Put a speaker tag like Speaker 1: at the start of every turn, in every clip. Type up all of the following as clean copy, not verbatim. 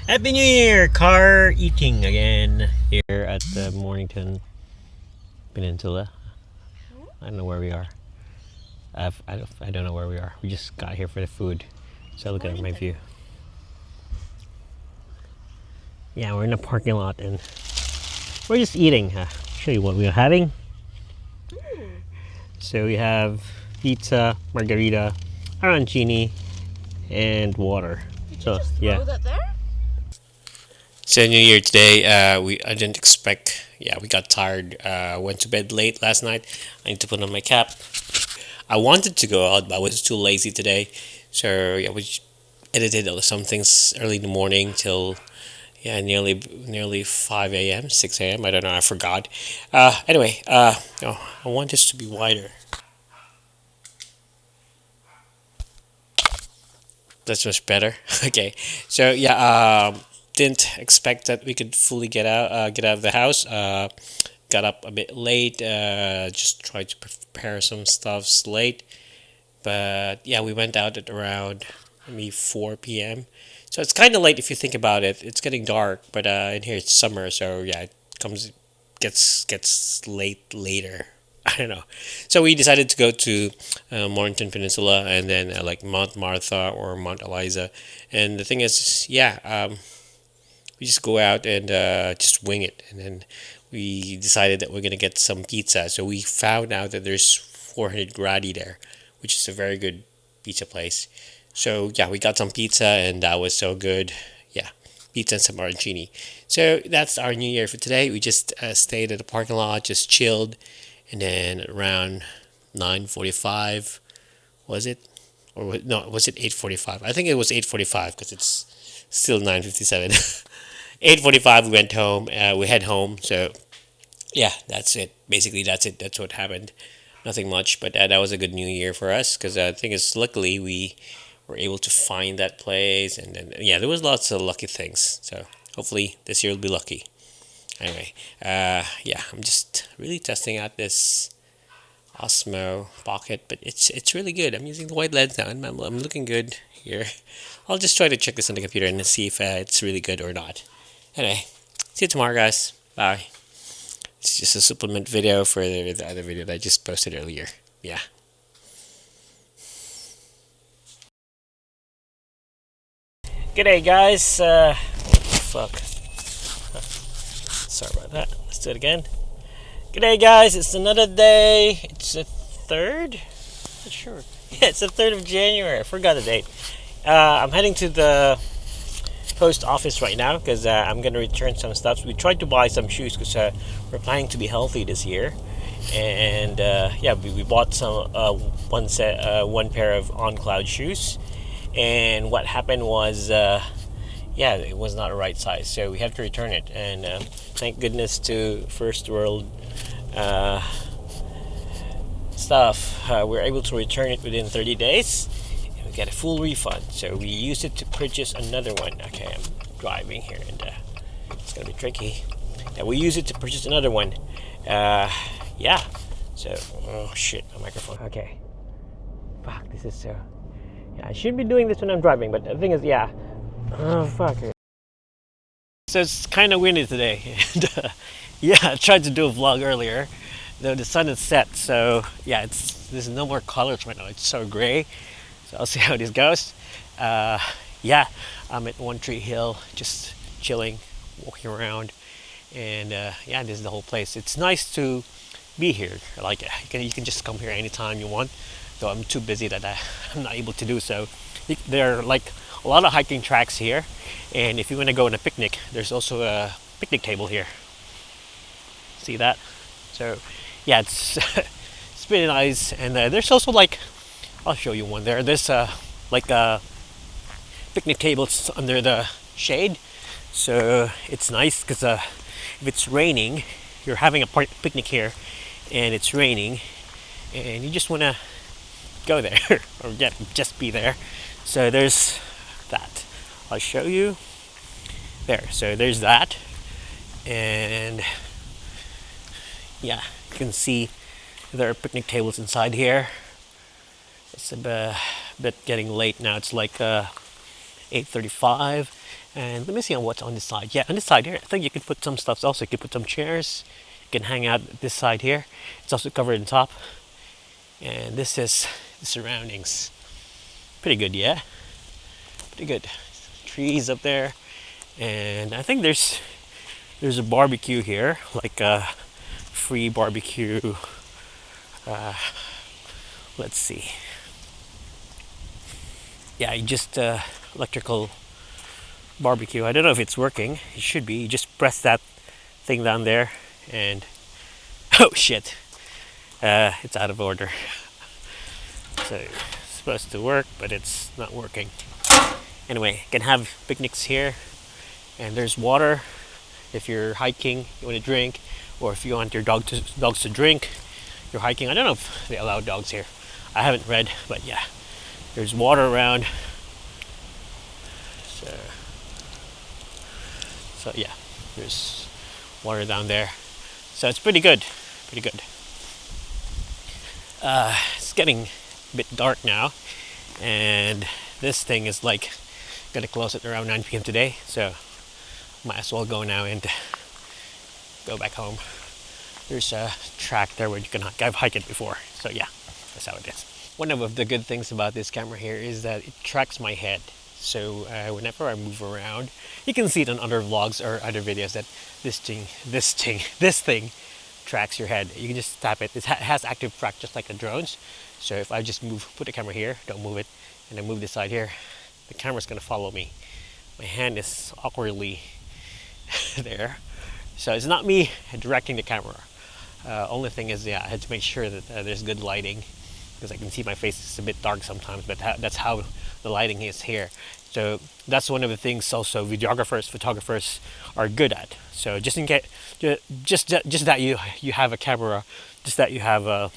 Speaker 1: Happy New Year! Car eating again here at the Mornington Peninsula. I don't know where we are. I don't know where we are. We just got here for the food. So look at my view. Yeah, we're in a parking lot and we're just eating. Show you what we're having. So we have pizza, margarita, arancini, and water. So yeah.
Speaker 2: That there?
Speaker 1: So New Year today, I didn't expect. Yeah, we got tired. Went to bed late last night. I need to put on my cap. I wanted to go out, but I was too lazy today. So yeah, we edited some things early in the morning till nearly 5 a.m., 6 a.m. I don't know. I forgot. Anyway, no, I want this to be wider. That's much better. Okay, so yeah, didn't expect that we could fully get out of the house. Got up a bit late. Just tried to prepare some stuffs late, but yeah, we went out at around maybe 4 p.m. So it's kind of late if you think about it. It's getting dark, but in here it's summer, so yeah, it gets late later. I don't know. So we decided to go to Mornington Peninsula and then like Mount Martha or Mount Eliza. And the thing is, yeah, we just go out and just wing it. And then we decided that we're gonna get some pizza. So we found out that there's 400 gradi there, which is a very good pizza place. So yeah, we got some pizza and that was so good. Yeah, pizza and some arancini. So that's our New Year for today. We just stayed at the parking lot, just chilled. And then around 9:45, was it? No, was it 8:45? I think it was 8:45 because it's still 9:57. 8:45 we went home. We head home. So yeah, that's it. Basically, that's it. That's what happened. Nothing much, but that was a good New Year for us because I think it's luckily we were able to find that place, and then yeah, there was lots of lucky things. So hopefully this year will be lucky. Anyway, yeah, I'm just really testing out this Osmo Pocket, but it's really good. I'm using the white lens now, and I'm looking good here. I'll just try to check this on the computer and see if it's really good or not. Anyway, see you tomorrow, guys. Bye. It's just a supplement video for the other video that I just posted earlier. Yeah. G'day, guys. Fuck. Sorry about that. Let's do it again. G'day, guys. It's another day. It's the 3rd? Not sure. Yeah, it's the 3rd of January. I forgot the date. I'm heading to the post office right now because I'm going to return some stuff. We tried to buy some shoes because we're planning to be healthy this year. And yeah, we bought some one pair of On Cloud shoes. And what happened was yeah, it was not the right size, so we have to return it. And thank goodness to first world stuff, we're able to return it within 30 days, and we get a full refund. So we used it to purchase another one. Okay, I'm driving here, and it's gonna be tricky. Yeah, we use it to purchase another one. Yeah. So, oh shit, my microphone. Okay. Fuck, this is so. Yeah, I should be doing this when I'm driving, but the thing is, yeah. Oh, fuck it. So it's kind of windy today. And, yeah, I tried to do a vlog earlier, though the sun is set. So yeah, there's no more colors right now. It's so gray. So I'll see how this goes. Yeah, I'm at One Tree Hill, just chilling, walking around, and yeah, this is the whole place. It's nice to be here. I like it. You can just come here anytime you want. Though I'm too busy that I'm not able to do so. There are like a lot of hiking tracks here, and if you want to go on a picnic, there's also a picnic table here. See that? So yeah, it's it's pretty nice. And there's also like, I'll show you one there. There's like picnic tables under the shade, so it's nice because if it's raining, you're having a picnic here, and it's raining, and you just want to go there or just be there. So there's that. I'll show you there. So there's that, and yeah, you can see there are picnic tables inside here. It's a bit getting late now. It's like 8:35, And let me see on what's on this side. Yeah, on this side here, I think you can put some stuff. Also, you can put some chairs. You can hang out this side here. It's also covered in top. And this is the surroundings. Pretty good, yeah. Pretty good. Trees up there, and I think there's a barbecue here, like a free barbecue. Let's see. Yeah, just electrical barbecue. I don't know if it's working. It should be. You just press that thing down there, and oh shit, it's out of order. So it's supposed to work, but it's not working. Anyway, you can have picnics here, and there's water if you're hiking, you want to drink, or if you want your dogs to drink. You're hiking. I don't know if they allow dogs here. I haven't read, but yeah, there's water around. So yeah, there's water down there. So it's pretty good. Pretty good. It's getting a bit dark now, and this thing is like gonna close at around 9 p.m. today. So might as well go now and go back home. There's a track there where you can hike. I've hiked it before, so yeah, that's how it is. One of the good things about this camera here is that it tracks my head. So whenever I move around, you can see it on other vlogs or other videos that this thing tracks your head. You can just tap it. It has active track just like the drones. So if I just put the camera here, don't move it, and I move this side here, the camera's gonna follow me. My hand is awkwardly there. So it's not me directing the camera. Only thing is, yeah, I had to make sure that there's good lighting, because I can see my face is a bit dark sometimes, but that's how the lighting is here. So that's one of the things also videographers, photographers are good at. So just in case, just that you have a camera, just that you have a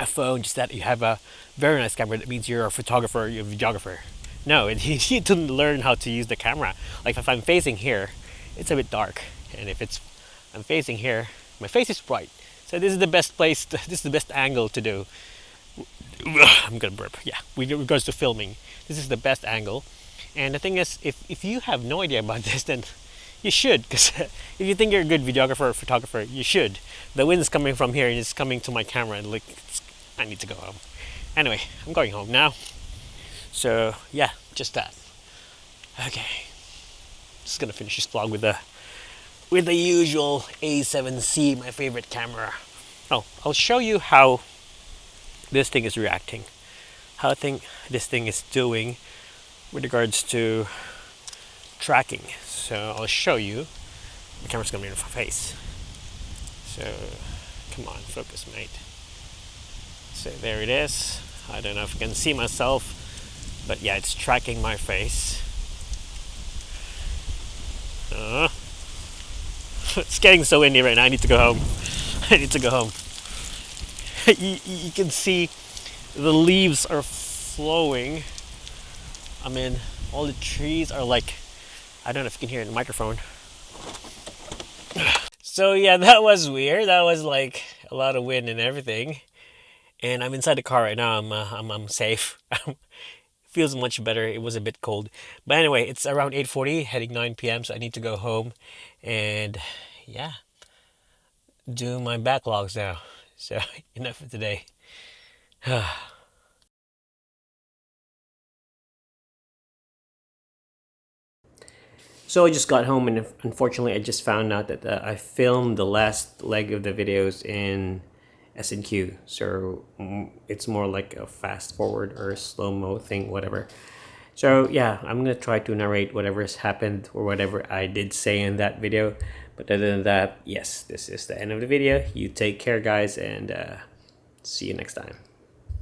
Speaker 1: phone, just that you have a very nice camera, that means you're a photographer, you're a videographer. No, you need to learn how to use the camera. Like if I'm facing here, it's a bit dark, and if I'm facing here, my face is bright. So this is the best place. This is the best angle to do. I'm gonna burp. Yeah, with regards to filming, this is the best angle. And the thing is, if you have no idea about this, then you should, because if you think you're a good videographer or photographer, you should. The wind is coming from here and it's coming to my camera, and like, I need to go home. Anyway, I'm going home now. So yeah, just that. Okay, just gonna finish this vlog with the usual A7C, my favorite camera. Oh, I'll show you how this thing is reacting, how I think this thing is doing with regards to tracking. So I'll show you. The camera's gonna be in my face. So come on, focus, mate. So there it is. I don't know if you can see myself, but yeah, it's tracking my face. It's getting so windy right now. I need to go home. I need to go home. You can see the leaves are flowing. I mean, all the trees are like, I don't know if you can hear it in the microphone. So yeah, that was weird. That was like a lot of wind and everything. And I'm inside the car right now. I'm safe. Feels much better. It was a bit cold, but anyway, it's around 8:40, heading 9 p.m. So I need to go home, and yeah, do my backlogs now. So enough for today. So I just got home, and unfortunately I just found out that I filmed the last leg of the videos in SNQ. So it's more like a fast forward or slow-mo thing, whatever. So yeah, I'm gonna try to narrate whatever has happened or whatever I did say in that video. But other than that, yes, this is the end of the video. You take care, guys, and see you next time.